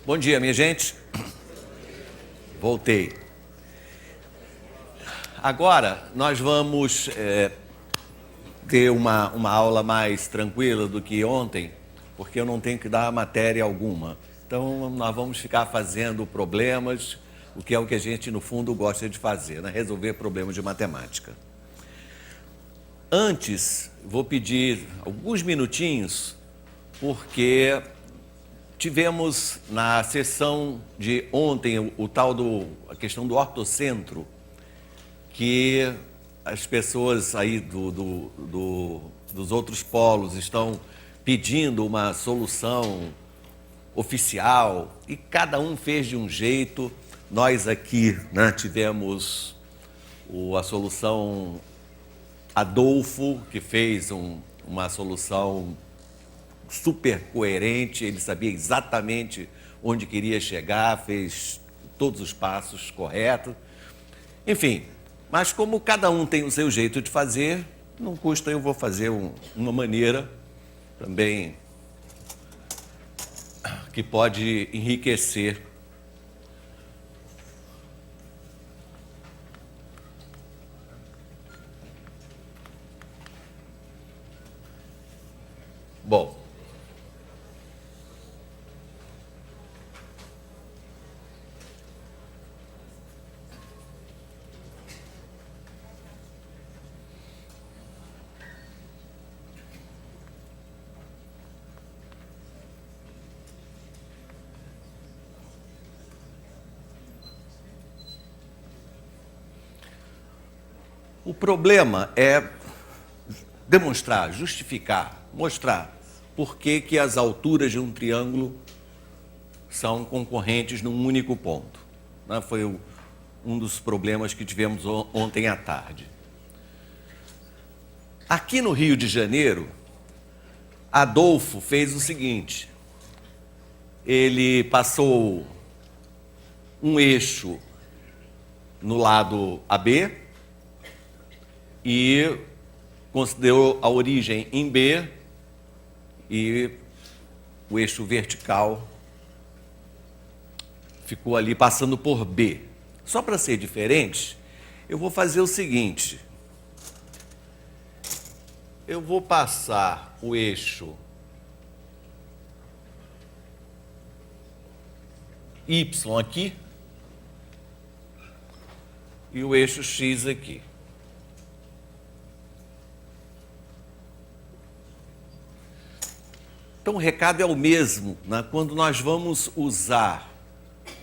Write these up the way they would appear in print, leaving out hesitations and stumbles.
Bom dia, minha gente. Voltei. Agora nós vamos ter uma aula mais tranquila do que ontem, porque eu não tenho que dar matéria alguma. Então nós vamos ficar fazendo problemas, o que é o que a gente no fundo gosta de fazer, né? Resolver problemas de matemática. Antes, vou pedir alguns minutinhos, porque tivemos na sessão de ontem a questão do ortocentro, que as pessoas aí dos outros polos estão pedindo uma solução oficial e cada um fez de um jeito. Nós aqui, né, tivemos a solução Adolfo, que fez uma solução super coerente, ele sabia exatamente onde queria chegar, fez todos os passos corretos. Enfim, mas como cada um tem o seu jeito de fazer, não custa, eu vou fazer uma maneira também que pode enriquecer. Bom, o problema é demonstrar, justificar, mostrar por que as alturas de um triângulo são concorrentes num único ponto. Foi um dos problemas que tivemos ontem à tarde. Aqui no Rio de Janeiro, Adolfo fez o seguinte: ele passou um eixo no lado AB e considerou a origem em B e o eixo vertical ficou ali passando por B. Só para ser diferente, eu vou fazer o seguinte: eu vou passar o eixo Y aqui e o eixo X aqui. Então o recado é o mesmo, né? Quando nós vamos usar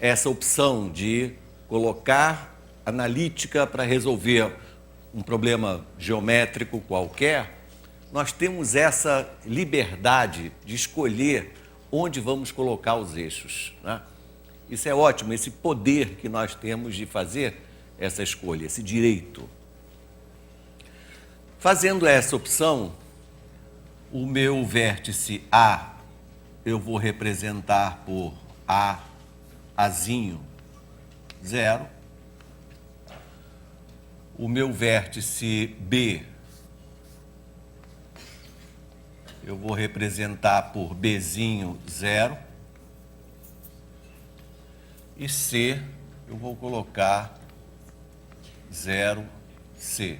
essa opção de colocar analítica para resolver um problema geométrico qualquer, nós temos essa liberdade de escolher onde vamos colocar os eixos, né? Isso é ótimo, esse poder que nós temos de fazer essa escolha, esse direito. Fazendo essa opção, o meu vértice A eu vou representar por Azinho 0. O meu vértice B eu vou representar por Bzinho 0. E C eu vou colocar 0C.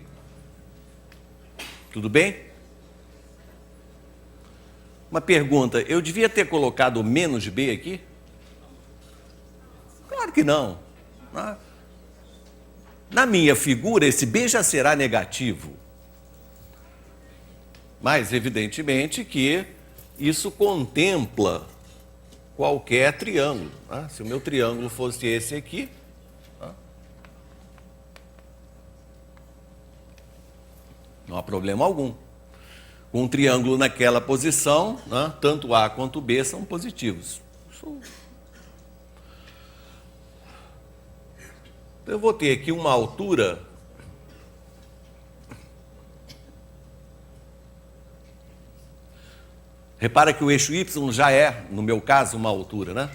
Tudo bem? Uma pergunta, eu devia ter colocado menos B aqui? Claro que não. Na minha figura, esse B já será negativo. Mas, evidentemente, que isso contempla qualquer triângulo, né? Se o meu triângulo fosse esse aqui, né, não há problema algum. Com um triângulo naquela posição, né, tanto A quanto B são positivos. Eu vou ter aqui uma altura repara que o eixo Y já é, no meu caso, uma altura, né?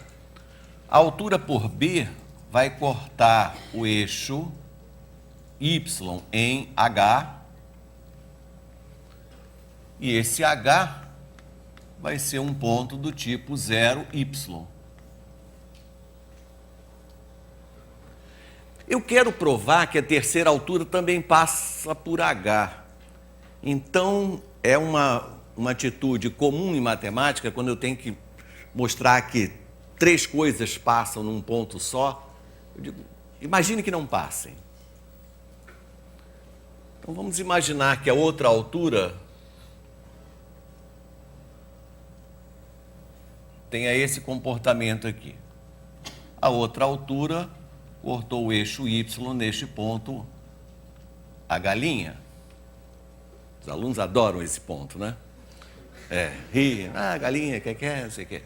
A altura por B vai cortar o eixo Y em H. E esse H vai ser um ponto do tipo 0y. Eu quero provar que a terceira altura também passa por H. Então, é uma atitude comum em matemática, quando eu tenho que mostrar que três coisas passam num ponto só, eu digo, imagine que não passem. Então, vamos imaginar que a outra altura tenha esse comportamento aqui. A outra altura cortou o eixo Y neste ponto, a galinha. Os alunos adoram esse ponto, né? Ri, galinha, quer, não sei o quê.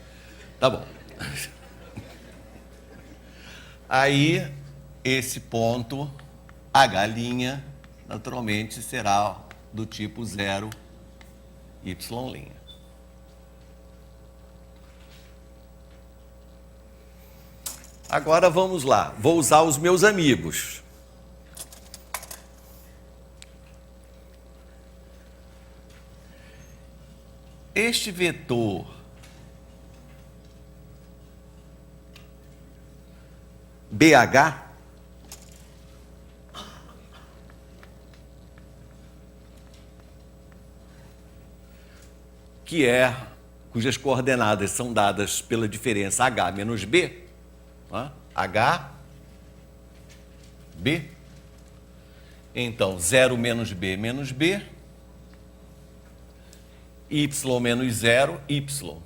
Tá bom. Aí, esse ponto, a galinha, naturalmente, será do tipo 0, Y'. Agora vamos lá, vou usar os meus amigos. Este vetor BH cujas coordenadas são dadas pela diferença H menos B, H, B. Então, 0 menos B, Y menos 0, Y.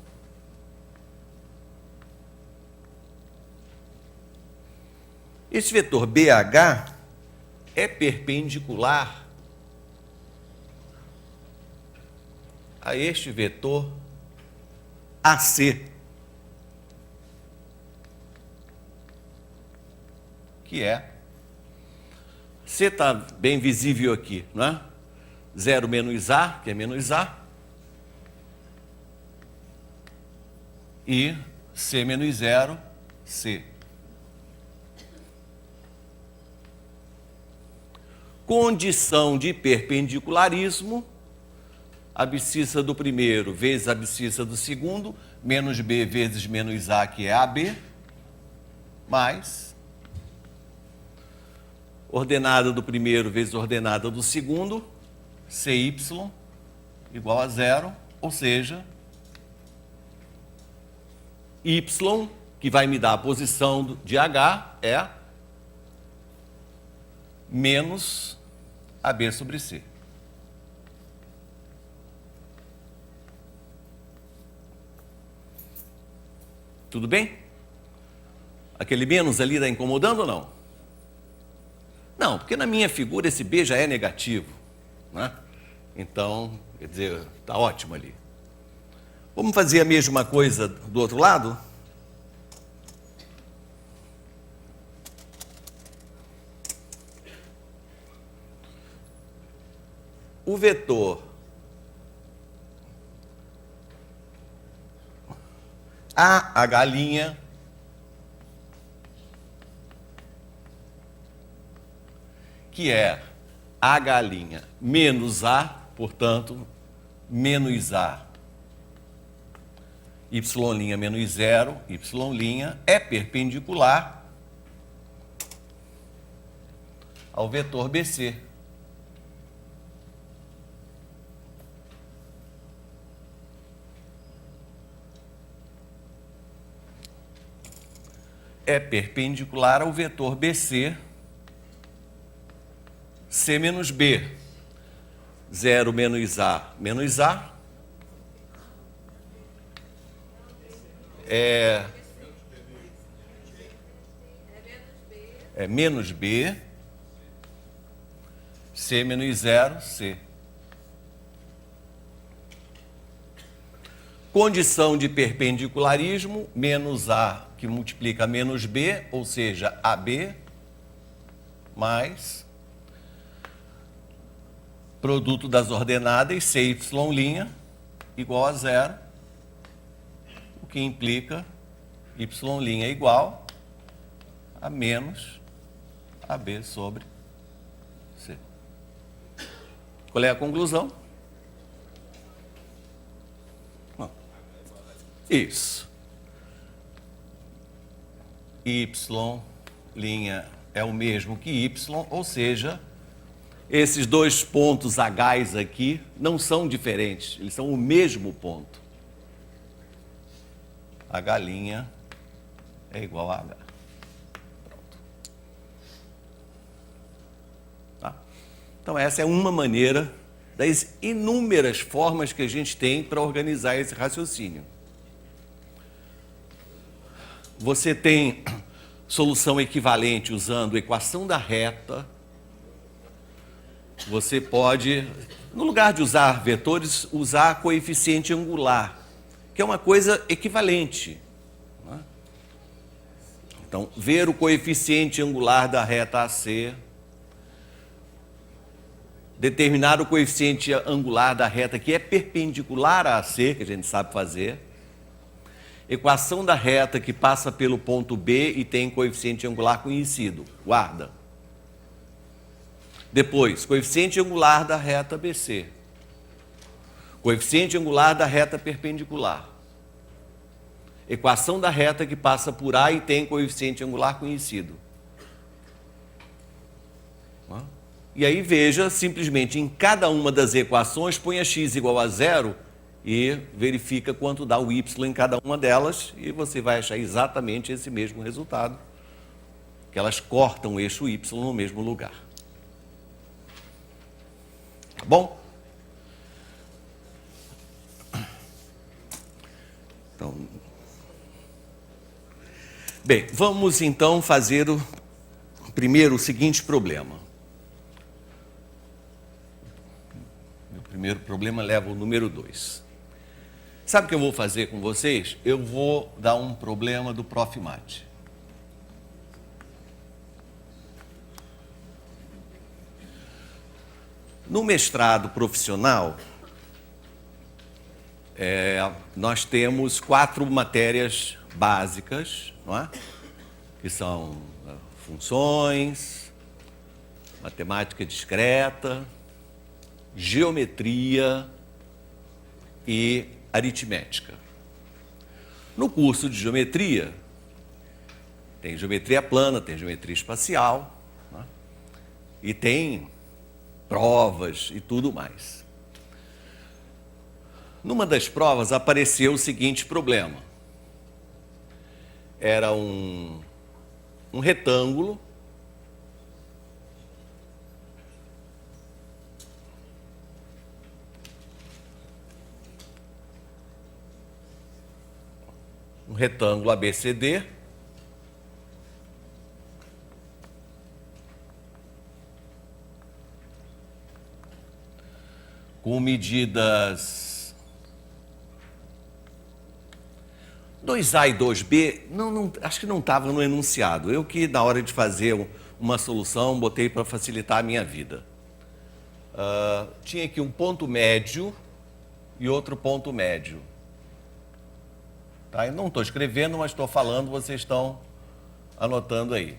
Esse vetor BH é perpendicular a este vetor AC, que é, C está bem visível aqui, não é? 0 menos A, que é menos A, e C menos 0, C. Condição de perpendicularismo, abscissa do primeiro vezes a abscissa do segundo, menos B vezes menos A, que é AB, mais ordenada do primeiro vezes ordenada do segundo, CY, igual a 0, ou seja, Y, que vai me dar a posição de H, é menos AB sobre C. Tudo bem? Aquele menos ali está incomodando ou não? Não, porque na minha figura esse B já é negativo, né? Então, quer dizer, está ótimo ali. Vamos fazer a mesma coisa do outro lado? O vetor a galinha, que é a galinha menos A, portanto, menos A, Y' menos 0, Y' é perpendicular ao vetor BC. É perpendicular ao vetor BC, C menos B, 0 menos A, é menos B, C menos 0, C. Condição de perpendicularismo, menos A que multiplica menos B, ou seja, AB, mais produto das ordenadas CY' igual a 0, o que implica Y' é igual a menos AB sobre C. Qual é a conclusão? Isso. Y' é o mesmo que y, ou seja, esses dois pontos H's aqui não são diferentes, eles são o mesmo ponto. H' é igual a H. Pronto. Tá? Então essa é uma maneira das inúmeras formas que a gente tem para organizar esse raciocínio. Você tem solução equivalente usando equação da reta. Você pode, no lugar de usar vetores, usar coeficiente angular, que é uma coisa equivalente. Né? Então, ver o coeficiente angular da reta AC, determinar o coeficiente angular da reta que é perpendicular a AC, que a gente sabe fazer, equação da reta que passa pelo ponto B e tem coeficiente angular conhecido, guarda. Depois, coeficiente angular da reta BC, coeficiente angular da reta perpendicular, equação da reta que passa por A e tem coeficiente angular conhecido. E aí veja, simplesmente em cada uma das equações, ponha x igual a 0 e verifica quanto dá o y em cada uma delas e você vai achar exatamente esse mesmo resultado, que elas cortam o eixo y no mesmo lugar. Tá bom? Então, bem, vamos então fazer primeiro o seguinte problema. Meu primeiro problema leva o número 2. Sabe o que eu vou fazer com vocês? Eu vou dar um problema do Prof. Mate. No mestrado profissional, nós temos 4 matérias básicas, não é? Que são funções, matemática discreta, geometria e aritmética. No curso de geometria, tem geometria plana, tem geometria espacial, né? E tem provas e tudo mais. Numa das provas apareceu o seguinte problema. Era um retângulo ABCD, com medidas 2A e 2B, acho que não estava no enunciado. Eu que, na hora de fazer uma solução, botei para facilitar a minha vida. Tinha aqui um ponto médio e outro ponto médio. Tá? Eu não estou escrevendo, mas estou falando, vocês estão anotando aí.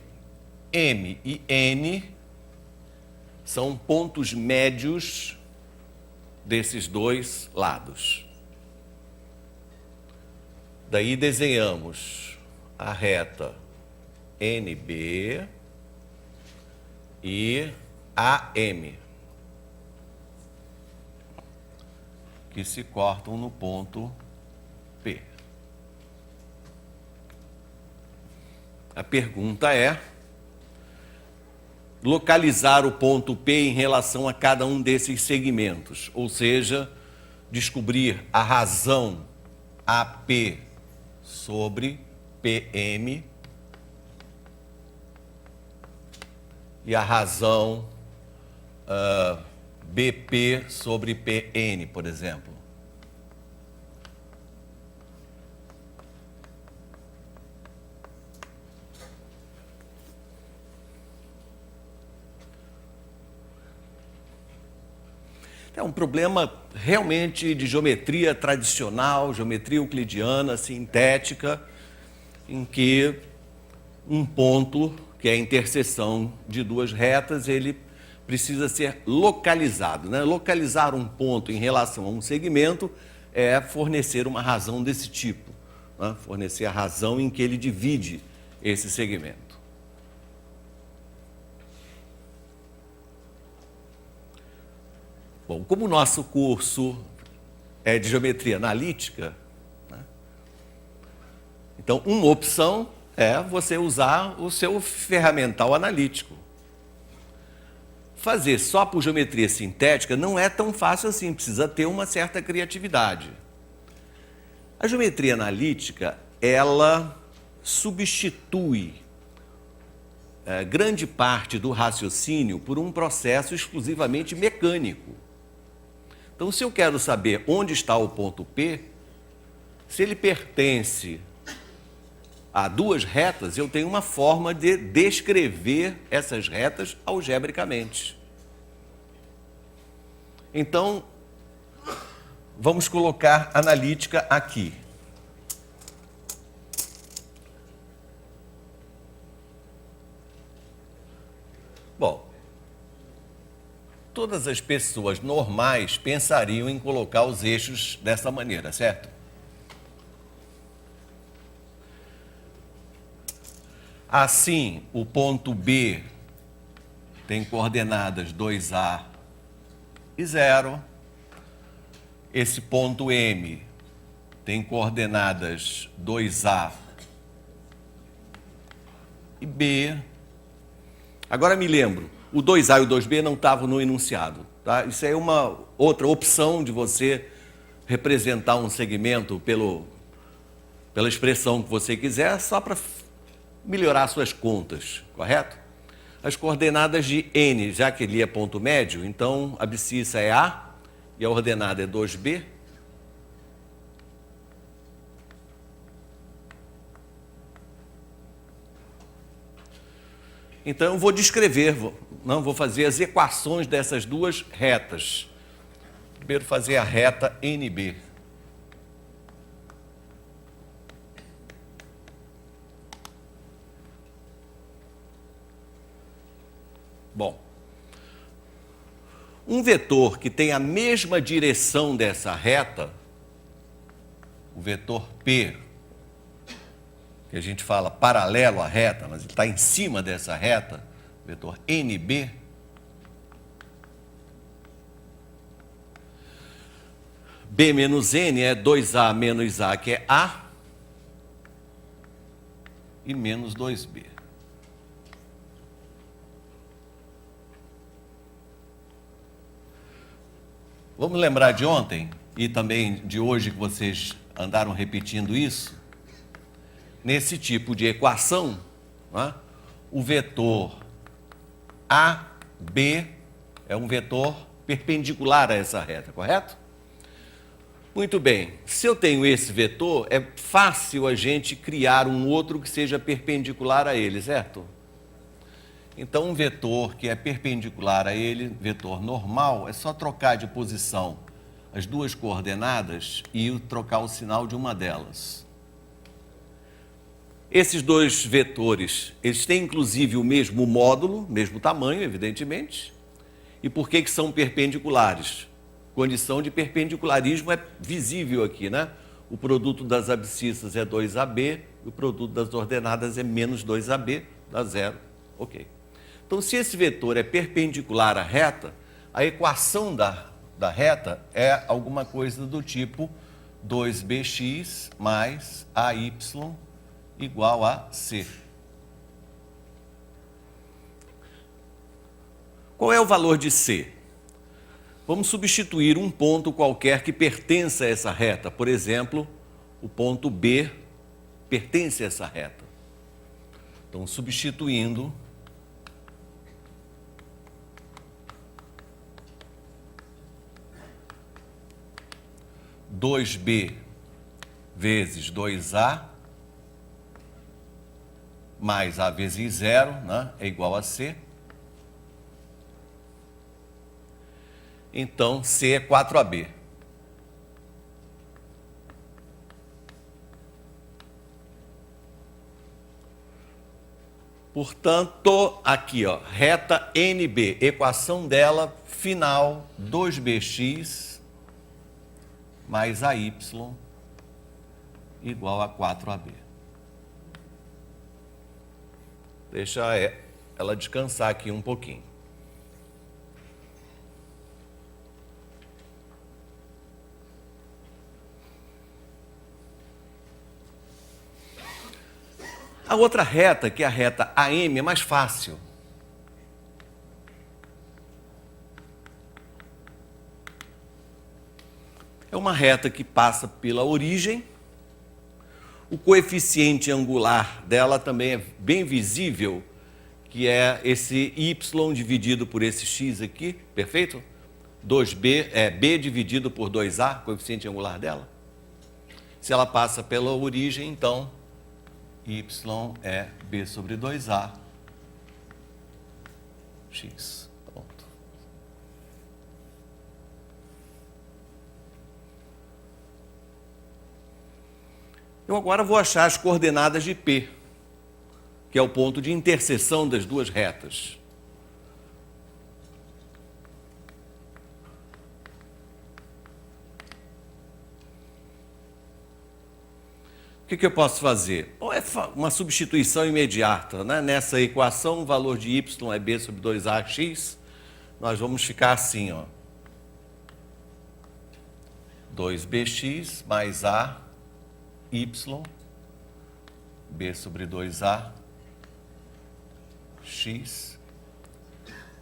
M e N são pontos médios desses dois lados. Daí desenhamos a reta NB e AM, que se cortam no ponto P. A pergunta é localizar o ponto P em relação a cada um desses segmentos, ou seja, descobrir a razão AP sobre PM e a razão BP sobre PN, por exemplo. É um problema realmente de geometria tradicional, geometria euclidiana, sintética, em que um ponto, que é a interseção de duas retas, ele precisa ser localizado, né? Localizar um ponto em relação a um segmento é fornecer uma razão desse tipo, né? Fornecer a razão em que ele divide esse segmento. Bom, como o nosso curso é de geometria analítica, né? Então, uma opção é você usar o seu ferramental analítico. Fazer só por geometria sintética não é tão fácil assim, precisa ter uma certa criatividade. A geometria analítica, ela substitui grande parte do raciocínio por um processo exclusivamente mecânico. Então, se eu quero saber onde está o ponto P, se ele pertence a duas retas, eu tenho uma forma de descrever essas retas algebricamente. Então, vamos colocar analítica aqui. Bom, todas as pessoas normais pensariam em colocar os eixos dessa maneira, certo? Assim, o ponto B tem coordenadas 2A e 0. Esse ponto M tem coordenadas 2A e B. Agora me lembro, o 2A e o 2B não estavam no enunciado, tá? Isso é uma outra opção de você representar um segmento pela expressão que você quiser, só para melhorar suas contas, correto? As coordenadas de N, já que ele é ponto médio, então a abscissa é A e a ordenada é 2B. Então eu vou descrever, vou fazer as equações dessas duas retas. Primeiro fazer a reta NB. Bom, um vetor que tem a mesma direção dessa reta, o vetor P, que a gente fala paralelo à reta, mas ele está em cima dessa reta, o vetor NB, B menos N é 2A menos A, que é A, e menos 2B. Vamos lembrar de ontem e também de hoje que vocês andaram repetindo isso? Nesse tipo de equação, né, o vetor AB é um vetor perpendicular a essa reta, correto? Muito bem, se eu tenho esse vetor, é fácil a gente criar um outro que seja perpendicular a ele, certo? Então, um vetor que é perpendicular a ele, vetor normal, é só trocar de posição as duas coordenadas e trocar o sinal de uma delas. Esses dois vetores, eles têm inclusive o mesmo módulo, mesmo tamanho, evidentemente. E por que são perpendiculares? Condição de perpendicularismo é visível aqui, né? O produto das abscissas é 2AB, e o produto das ordenadas é menos 2AB, dá zero. Ok. Então, se esse vetor é perpendicular à reta, a equação da reta é alguma coisa do tipo 2bx mais AY igual a C. Qual é o valor de C? Vamos substituir um ponto qualquer que pertença a essa reta. Por exemplo, o ponto B pertence a essa reta. Então, substituindo, dois B vezes 2A mais A vezes 0, né, é igual a C. Então, C é 4AB. Portanto, aqui, ó, reta NB, equação dela, final, 2bx mais AY igual a 4AB. Deixa ela descansar aqui um pouquinho. outra reta, que é a reta AM, é mais fácil. É uma reta que passa pela origem. O coeficiente angular dela também é bem visível, que é esse y dividido por esse x aqui, perfeito? 2b é b dividido por 2a, coeficiente angular dela. Se ela passa pela origem, então y é b sobre 2a x. Pronto. Eu agora vou achar as coordenadas de P, que é o ponto de interseção das duas retas. O que eu posso fazer? Bom, é uma substituição imediata, né? Nessa equação, o valor de y é b sobre 2ax. Nós vamos ficar assim, ó. 2bx mais a y, b sobre 2a, x,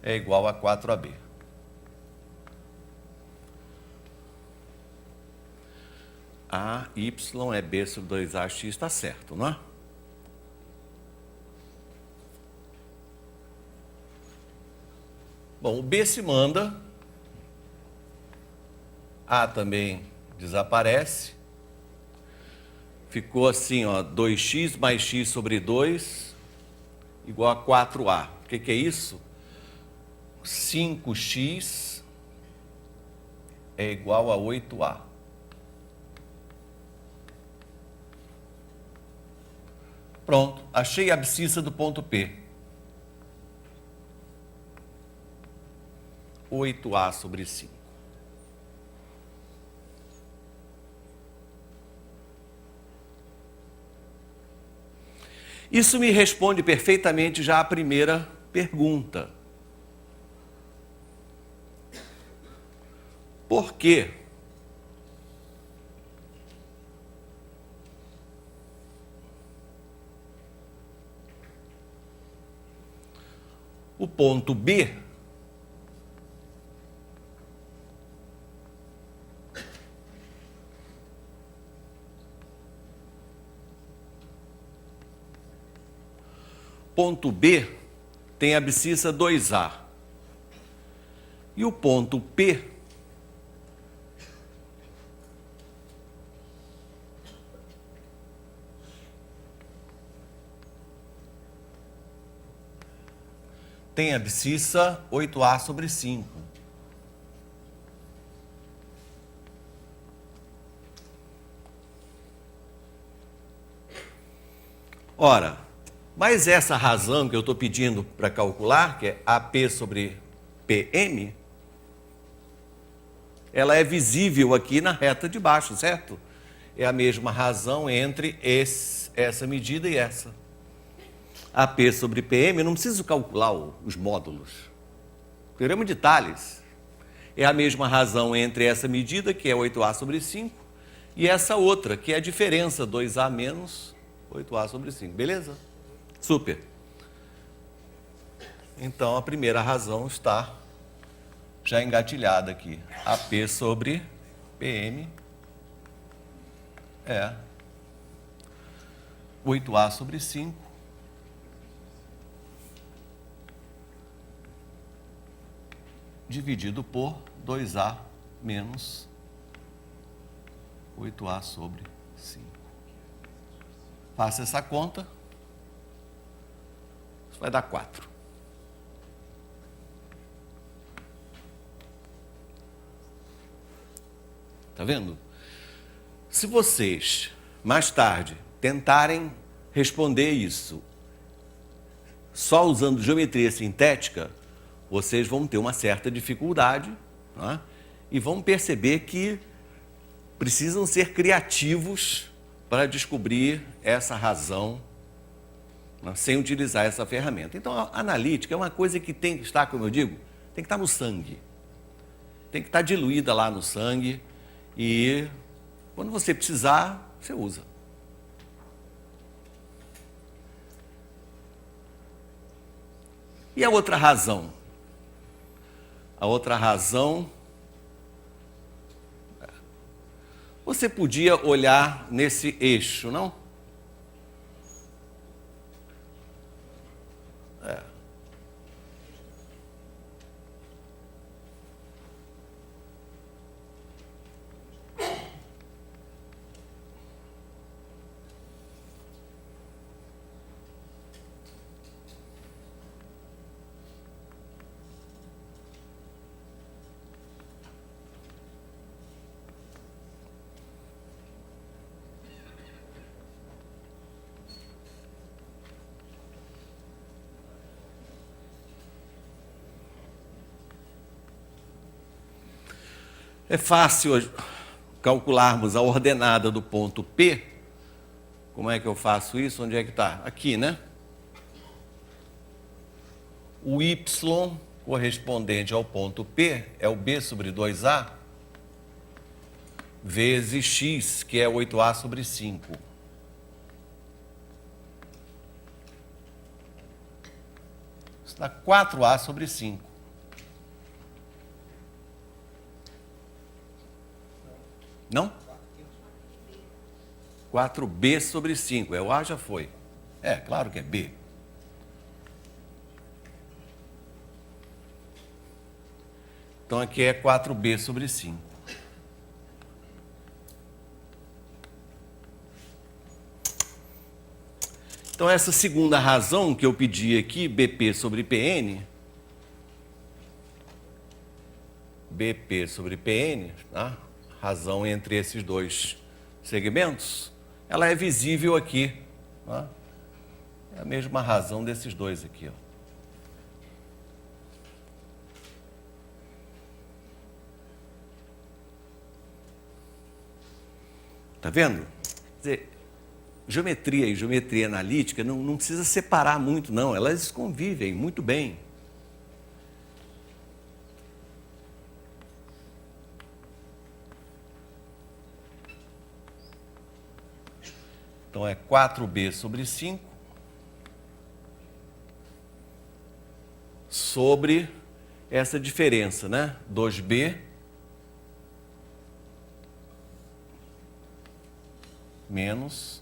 é igual a 4ab. A, y é b sobre 2ax, está certo, não é? Bom, o b se manda, a também desaparece. Ficou assim, ó, 2x mais x sobre 2 igual a 4a. O que é isso? 5x é igual a 8a. Pronto, achei a abscissa do ponto P. 8a sobre 5. Isso me responde perfeitamente já a primeira pergunta. Por quê? O ponto B tem abscissa 2A. E o ponto P tem abscissa 8A sobre 5. Ora, mas essa razão que eu estou pedindo para calcular, que é AP sobre PM, ela é visível aqui na reta de baixo, certo? É a mesma razão entre essa medida e essa. AP sobre PM, eu não preciso calcular os módulos. Teorema de Thales. É a mesma razão entre essa medida, que é 8A sobre 5, e essa outra, que é a diferença 2A menos 8A sobre 5. Beleza? Super. Então, a primeira razão está já engatilhada aqui. AP sobre PM é 8A sobre 5 dividido por 2A menos 8A sobre 5. Faça essa conta. Isso vai dar 4. Tá vendo? Se vocês, mais tarde, tentarem responder isso só usando geometria sintética, vocês vão ter uma certa dificuldade, né? E vão perceber que precisam ser criativos para descobrir essa razão, né, sem utilizar essa ferramenta. Então, a analítica é uma coisa que tem que estar, como eu digo, tem que estar no sangue. Tem que estar diluída lá no sangue e, quando você precisar, você usa. E a outra razão? A outra razão, você podia olhar nesse eixo, não? É fácil calcularmos a ordenada do ponto P. Como é que eu faço isso? Onde é que está? Aqui, né? O y correspondente ao ponto P é o b sobre 2a vezes x, que é 8a sobre 5. Isso dá 4a sobre 5. Não? 4b sobre 5. O A já foi. É, claro que é B. Então aqui é 4b sobre 5. Então essa segunda razão que eu pedi aqui, BP sobre PN, BP sobre PN, tá? Razão entre esses dois segmentos, ela é visível aqui. Tá? É a mesma razão desses dois aqui. Está vendo? Quer dizer, geometria e geometria analítica não precisa separar muito, não. Elas convivem muito bem. Então, é 4b sobre 5 sobre essa diferença, né? 2b menos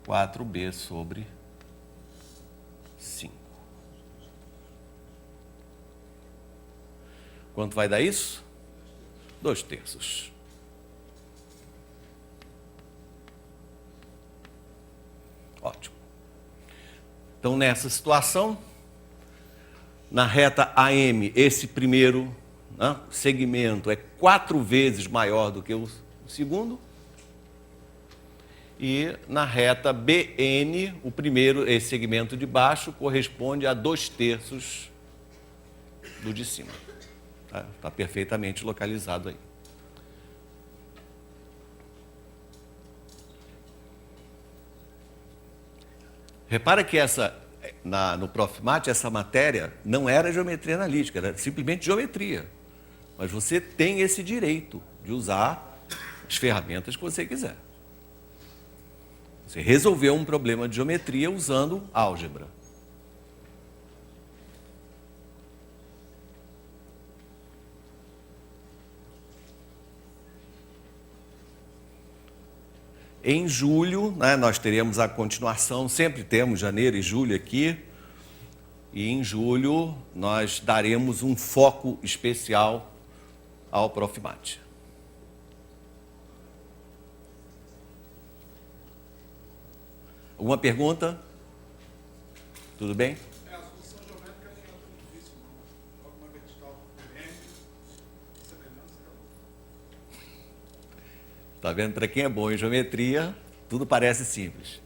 4b sobre 5. Quanto vai dar isso? 2/3. Ótimo. Então, nessa situação, na reta AM, esse primeiro, né, segmento é 4 vezes maior do que o segundo. E na reta BN, o primeiro, esse segmento de baixo, corresponde a 2/3 do de cima. Está perfeitamente localizado aí. Repara que no Profmat, essa matéria não era geometria analítica, era simplesmente geometria. Mas você tem esse direito de usar as ferramentas que você quiser. Você resolveu um problema de geometria usando álgebra. Em julho, né, nós teremos a continuação, sempre temos janeiro e julho aqui, e em julho nós daremos um foco especial ao Profmat. Alguma pergunta? Tudo bem? A solução geométrica nem é tão difícil, não. Alguma vertical com M, semelhança, acabou. Está vendo? Para quem é bom em geometria, tudo parece simples.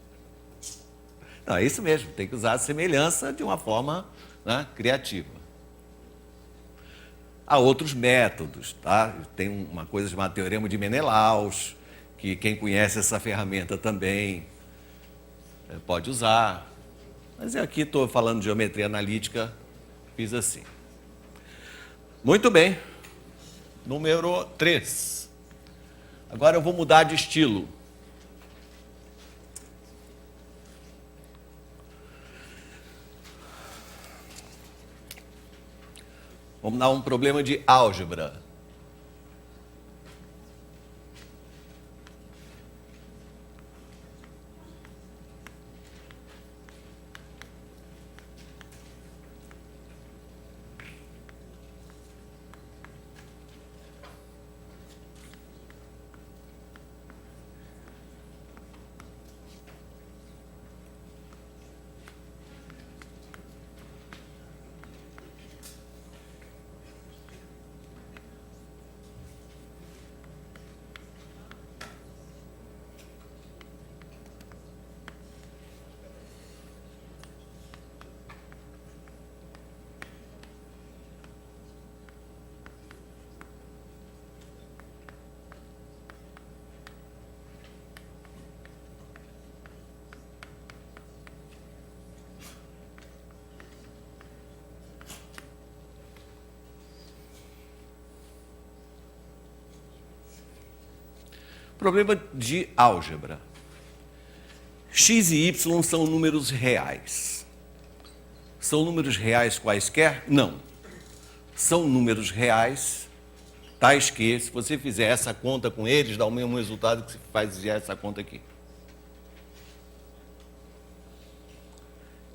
Não, é isso mesmo, tem que usar a semelhança de uma forma, né, criativa. Há outros métodos, tá? Tem uma coisa chamada Teorema de Menelaus, que quem conhece essa ferramenta também pode usar. Mas eu aqui estou falando de geometria analítica, fiz assim. Muito bem. Número 3. Agora eu vou mudar de estilo. Vamos dar um problema de álgebra. Problema de álgebra. X e Y são números reais. São números reais quaisquer? Não. São números reais tais que, se você fizer essa conta com eles, dá o mesmo resultado que se faz essa conta aqui.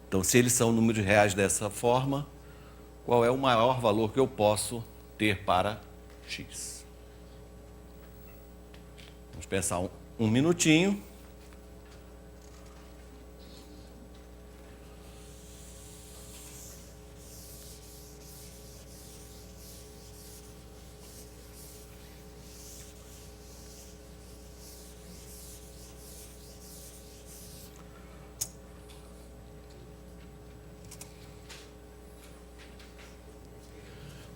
Então, se eles são números reais dessa forma, qual é o maior valor que eu posso ter para X? Vamos pensar um minutinho.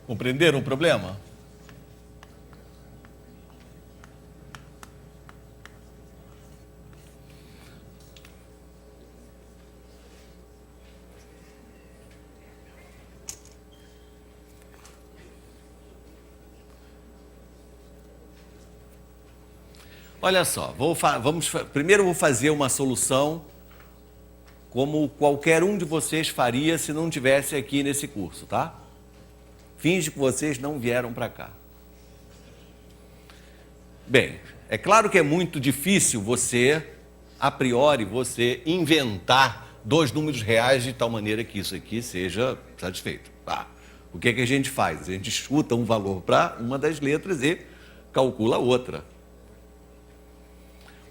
Compreenderam o problema? Olha só, primeiro eu vou fazer uma solução como qualquer um de vocês faria se não tivesse aqui nesse curso, tá? Finge que vocês não vieram para cá. Bem, é claro que é muito difícil você, a priori, você inventar dois números reais de tal maneira que isso aqui seja satisfeito. Tá? O que é que a gente faz? A gente chuta um valor para uma das letras e calcula a outra.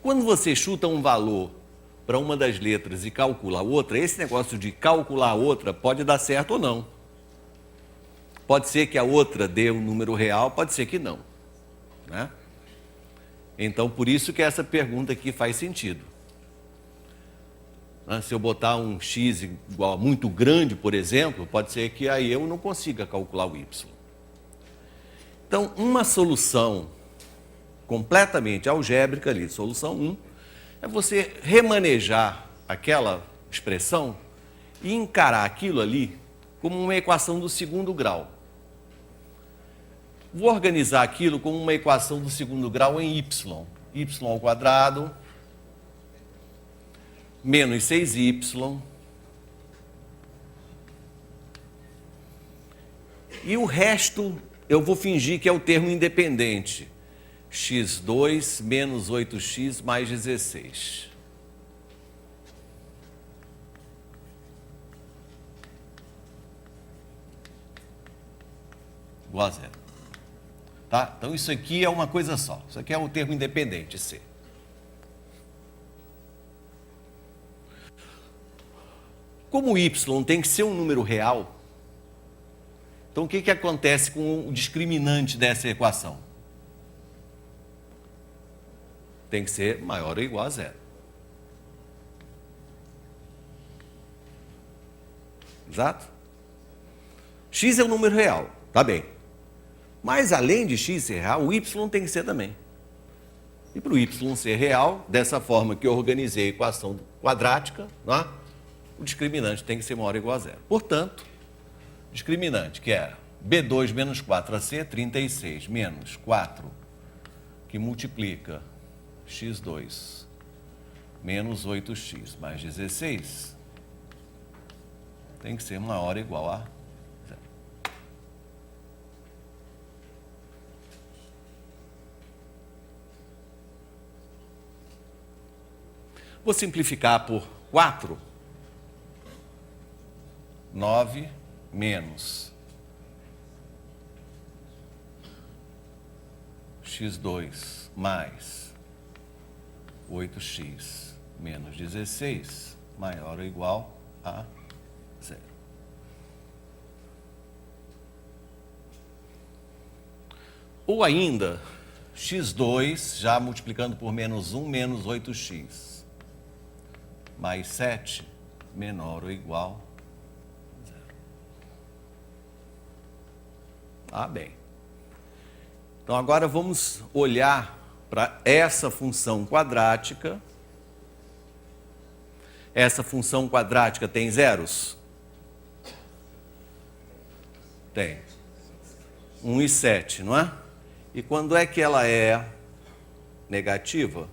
Quando você chuta um valor para uma das letras e calcula a outra, esse negócio de calcular a outra pode dar certo ou não. Pode ser que a outra dê um número real, pode ser que não. Né? Então, por isso que essa pergunta aqui faz sentido. Se eu botar um x igual a muito grande, por exemplo, pode ser que aí eu não consiga calcular o y. Então, uma solução completamente algébrica ali, solução 1, é você remanejar aquela expressão e encarar aquilo ali como uma equação do segundo grau. Vou organizar aquilo como uma equação do segundo grau em y. Y ao quadrado menos 6y e o resto eu vou fingir que é o termo independente. x2 menos 8x mais 16. Igual a zero. Tá? Então, isso aqui é uma coisa só. Isso aqui é o termo independente, C. Como o y tem que ser um número real, então o que acontece com o discriminante dessa equação? Tem que ser maior ou igual a zero. Exato? X é um número real, tá bem. Mas além de x ser real, o y tem que ser também. E para o y ser real, dessa forma que eu organizei a equação quadrática, né, o discriminante tem que ser maior ou igual a zero. Portanto, discriminante, que é B2 menos 4AC, 36, menos 4, que multiplica x2 menos 8x mais 16, tem que ser maior ou igual a zero. Vou simplificar por 4. 9 menos x2 mais 8x menos 16 maior ou igual a 0. Ou ainda, x2, já multiplicando por menos 1, menos 8x, mais 7, menor ou igual a 0. Ah, bem. Então, agora vamos olhar para essa função quadrática. Essa função quadrática tem zeros? Tem. 1 e 7, não é? E quando é que ela é negativa?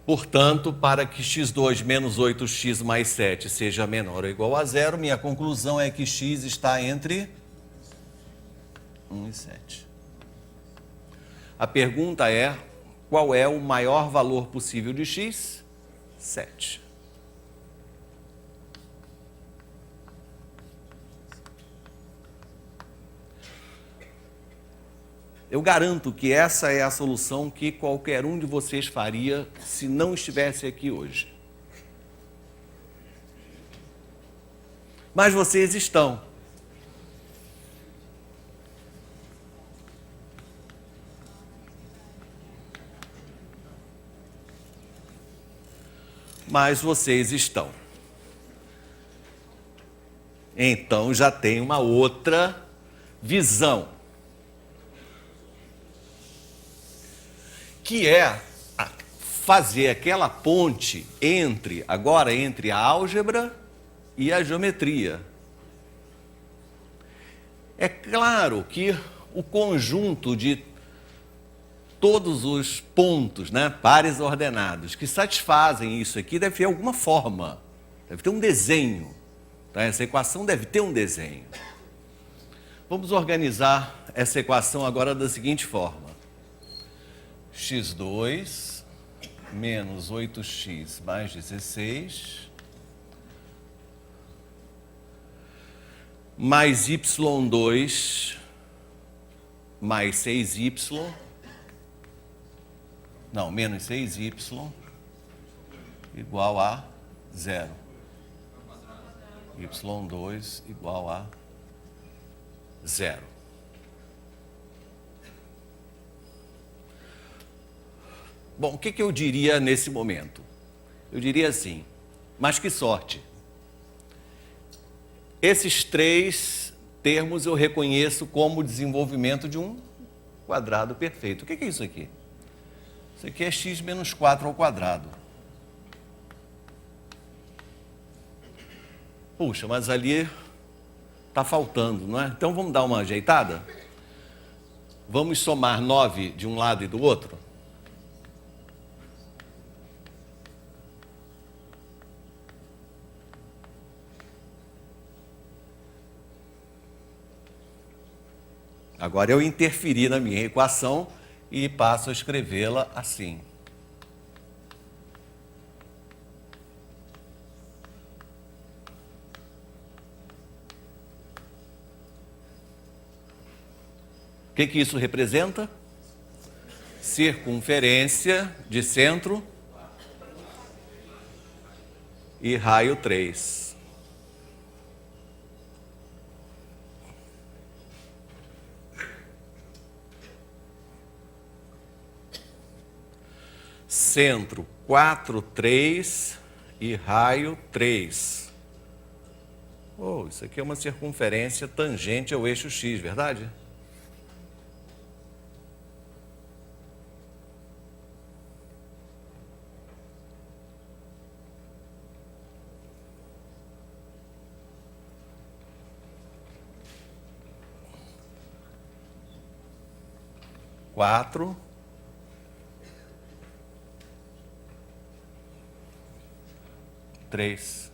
Portanto, para que x2 menos 8x mais 7 seja menor ou igual a 0, minha conclusão é que x está entre 1 e 7. A pergunta é, qual é o maior valor possível de x? 7. Eu garanto que essa é a solução que qualquer um de vocês faria se não estivesse aqui hoje. Mas vocês estão. Mas vocês estão. Então já tem uma outra visão, que é fazer aquela ponte entre a álgebra e a geometria. É claro que o conjunto de todos os pontos, né, pares ordenados, que satisfazem isso aqui, deve ter alguma forma, deve ter um desenho. Tá? Essa equação deve ter um desenho. Vamos organizar essa equação agora da seguinte forma. x2 menos 8x mais 16 mais y2 mais 6y, não, menos 6y igual a 0. y2 igual a 0. Bom, o que eu diria nesse momento? Eu diria assim, mas que sorte. Esses 3 termos eu reconheço como desenvolvimento de um quadrado perfeito. O que é isso aqui? Isso aqui é x menos 4 ao quadrado. Puxa, mas ali está faltando, não é? Então vamos dar uma ajeitada? Vamos somar 9 de um lado e do outro? Agora eu interferi na minha equação e passo a escrevê-la assim. O que isso representa? Circunferência de centro e raio 3. Centro 4, 3 e raio 3. Oh, isso aqui é uma circunferência tangente ao eixo X, verdade? Quatro. Três.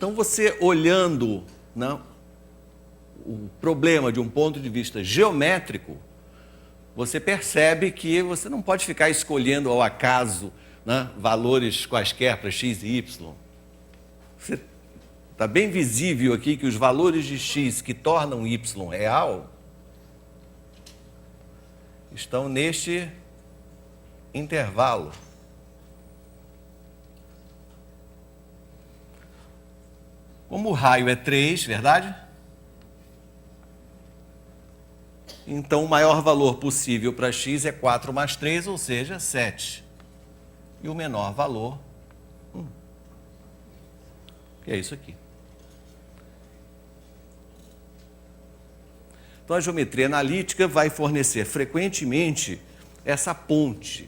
Então, você olhando, né, o problema de um ponto de vista geométrico, você percebe que você não pode ficar escolhendo ao acaso, né, valores quaisquer para x e y. Está bem visível aqui que os valores de x que tornam y real estão neste intervalo. Como o raio é 3, verdade? Então, o maior valor possível para x é 4 mais 3, ou seja, 7. E o menor valor, 1. Que é isso aqui. Então, a geometria analítica vai fornecer frequentemente essa ponte,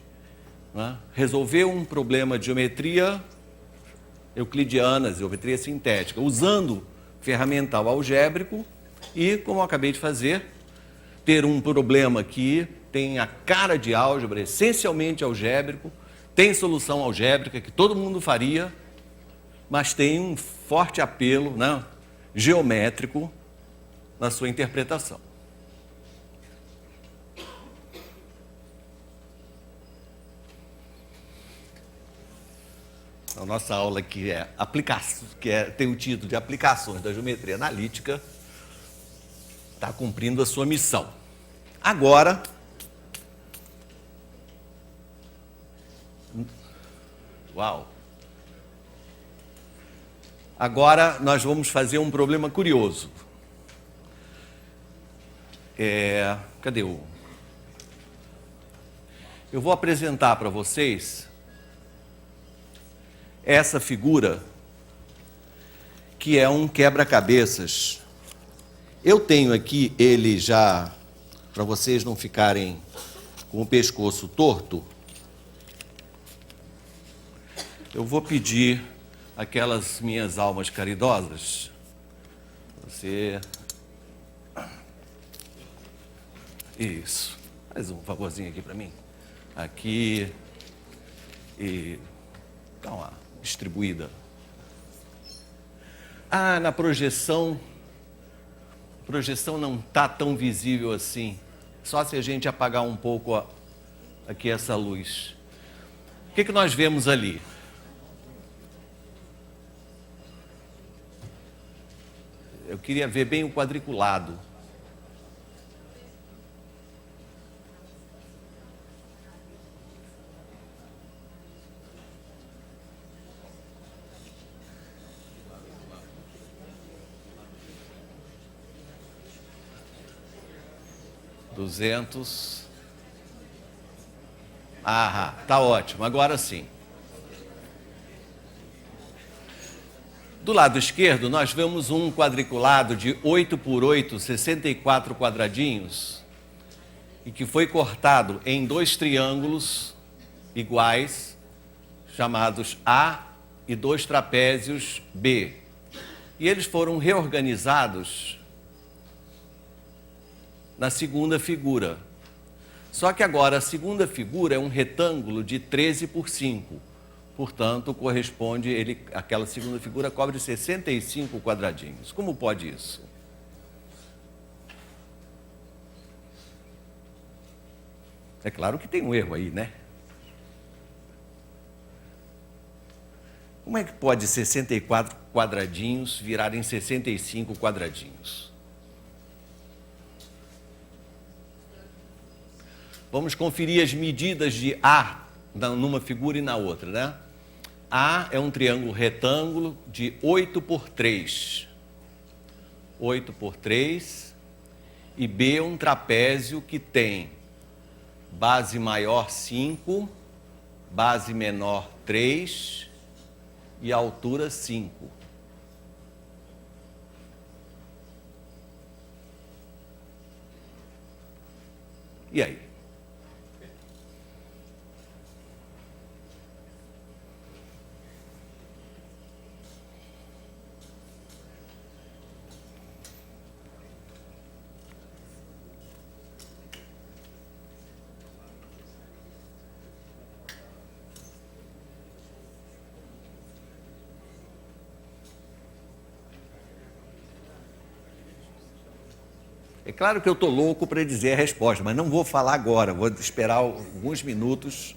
né? Resolver um problema de geometria euclidiana, geometria sintética, usando ferramental algébrico e, como eu acabei de fazer, ter um problema que tem a cara de álgebra, essencialmente algébrico, tem solução algébrica que todo mundo faria, mas tem um forte apelo, né, geométrico na sua interpretação. A nossa aula aqui tem o título de Aplicações da Geometria Analítica, está cumprindo a sua missão. Agora, Agora nós vamos fazer um problema curioso. Cadê o... Eu vou apresentar para vocês essa figura que é um quebra-cabeças. Eu tenho aqui ele já, para vocês não ficarem com o pescoço torto, eu vou pedir aquelas minhas almas caridosas, você... Isso. Faz um favorzinho aqui para mim. Aqui. E dá uma distribuída. Na projeção. A projeção não está tão visível assim. Só se a gente apagar um pouco aqui essa luz. O que nós vemos ali? Eu queria ver bem o quadriculado. Tá ótimo, agora sim. Do lado esquerdo, nós vemos um quadriculado de 8 por 8, 64 quadradinhos, e que foi cortado em dois triângulos iguais, chamados A, e dois trapézios B. E eles foram reorganizados na segunda figura. Só que agora a segunda figura é um retângulo de 13 por 5. Portanto, corresponde, aquela segunda figura cobre 65 quadradinhos. Como pode isso? É claro que tem um erro aí, né? Como é que pode 64 quadradinhos virarem 65 quadradinhos? Vamos conferir as medidas de A numa figura e na outra, né? A é um triângulo retângulo de 8 por 3. 8 por 3. E B é um trapézio que tem base maior 5, base menor 3 e altura 5. E aí? É claro que eu estou louco para dizer a resposta, mas não vou falar agora, vou esperar alguns minutos.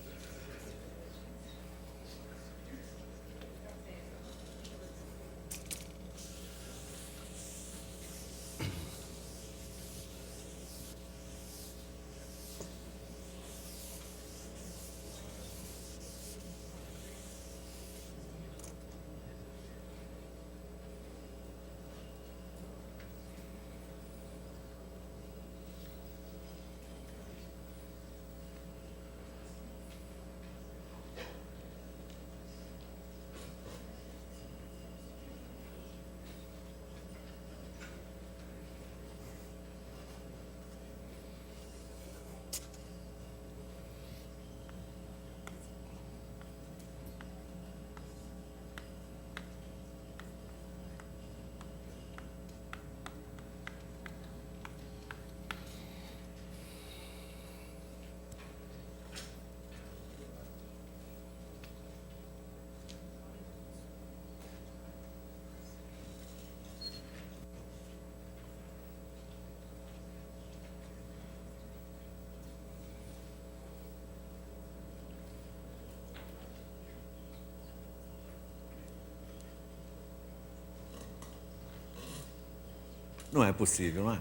Não é possível, não é?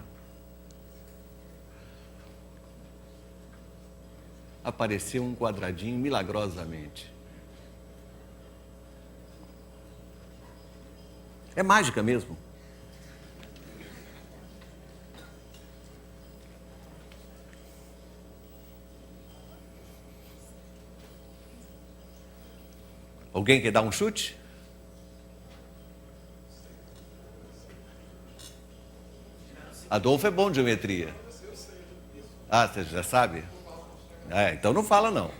Apareceu um quadradinho milagrosamente. É mágica mesmo. Alguém quer dar um chute? Adolfo é bom de geometria. Ah, você já sabe? Então não fala não.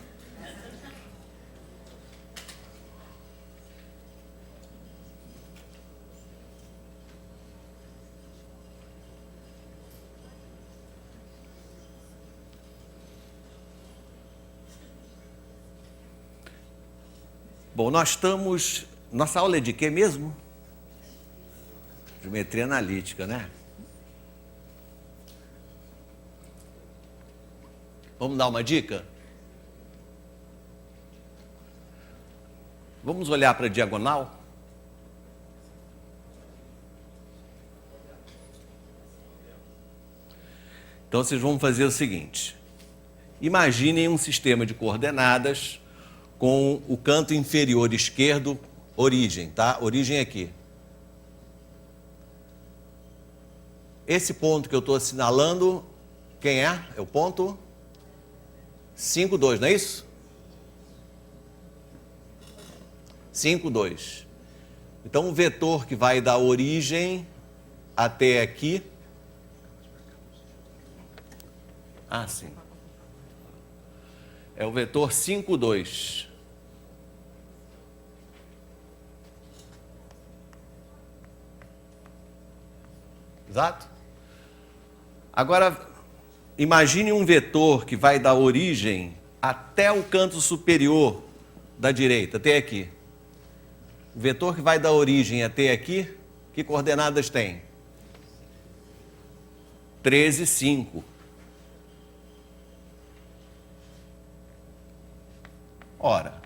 Bom, nós estamos... Nossa aula é de quê mesmo? Geometria analítica, né? Vamos dar uma dica? Vamos olhar para a diagonal? Então, vocês vão fazer o seguinte. Imaginem um sistema de coordenadas com o canto inferior esquerdo, origem, tá? Origem aqui. Esse ponto que eu estou assinalando, quem é? É o ponto 5, 2, não é isso? 5, 2. Então, o vetor que vai da origem até aqui... Ah, sim. É o vetor 5, 2. Exato? Agora, imagine um vetor que vai da origem até o canto superior da direita, até aqui. O vetor que vai da origem até aqui, que coordenadas tem? 13, 5. Ora,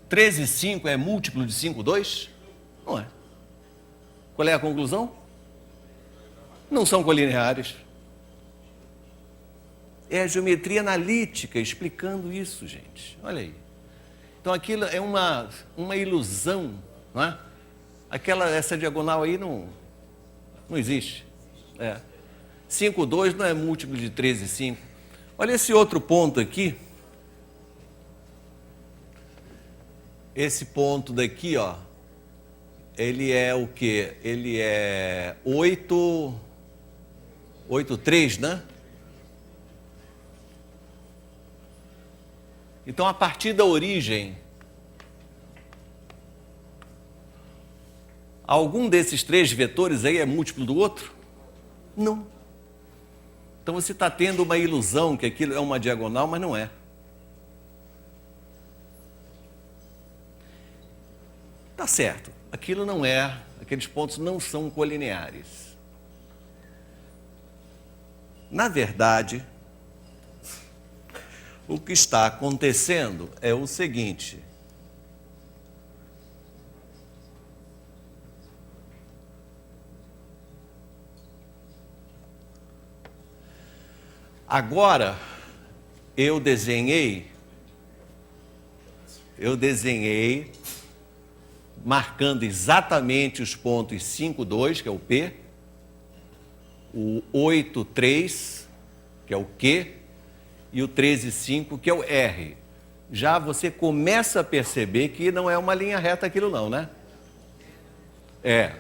(13, 5) é múltiplo de 5, 2? Não é. Qual é a conclusão? Não são colineares. É a geometria analítica explicando isso, gente. Olha aí. Então aquilo é uma ilusão, não é? Essa diagonal aí não existe. 5, 2 não é múltiplo de 13, 5. Olha esse outro ponto aqui. Esse ponto daqui, ó, ele é o quê? Ele é 8, 3, né? Então, a partir da origem, algum desses três vetores aí é múltiplo do outro? Não. Então, você está tendo uma ilusão que aquilo é uma diagonal, mas não é. Tá certo. aquilo não é, aqueles pontos não são colineares. Na verdade, o que está acontecendo é o seguinte: agora eu desenhei marcando exatamente os pontos 5, 2, que é o P, o 8, 3, que é o Q, e o 13, 5, que é o R. Já você começa a perceber que não é uma linha reta aquilo não, né?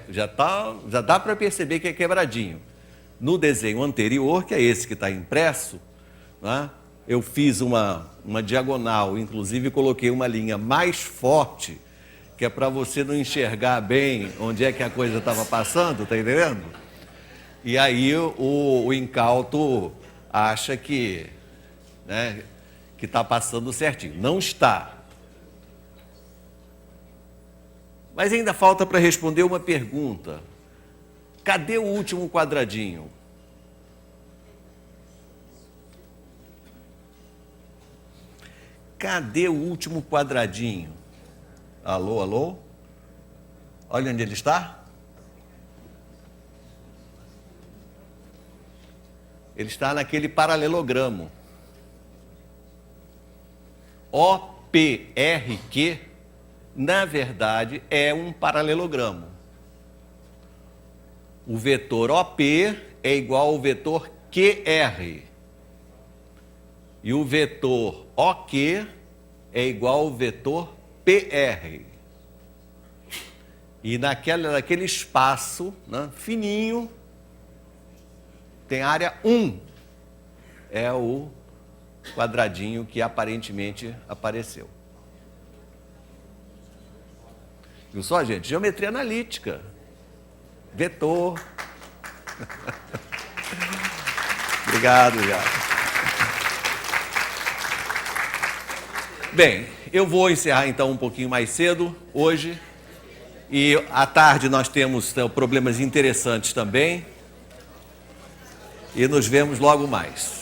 Já dá para perceber que é quebradinho. No desenho anterior, que é esse que está impresso, né, eu fiz uma diagonal, inclusive coloquei uma linha mais forte, que é para você não enxergar bem onde é que a coisa estava passando, tá entendendo? E aí o incauto acha que está passando certinho. Não está. Mas ainda falta para responder uma pergunta. Cadê o último quadradinho? Cadê o último quadradinho? Alô, alô? Olha onde ele está. Ele está naquele paralelogramo. OPRQ, na verdade, é um paralelogramo. O vetor OP é igual ao vetor QR. E o vetor OQ é igual ao vetor PR. E naquele espaço, né, fininho, tem área 1. É o quadradinho que aparentemente apareceu. Viu só, gente? Geometria analítica. Vetor. Obrigado. Bem, eu vou encerrar então um pouquinho mais cedo hoje. E à tarde nós temos problemas interessantes também. E nos vemos logo mais.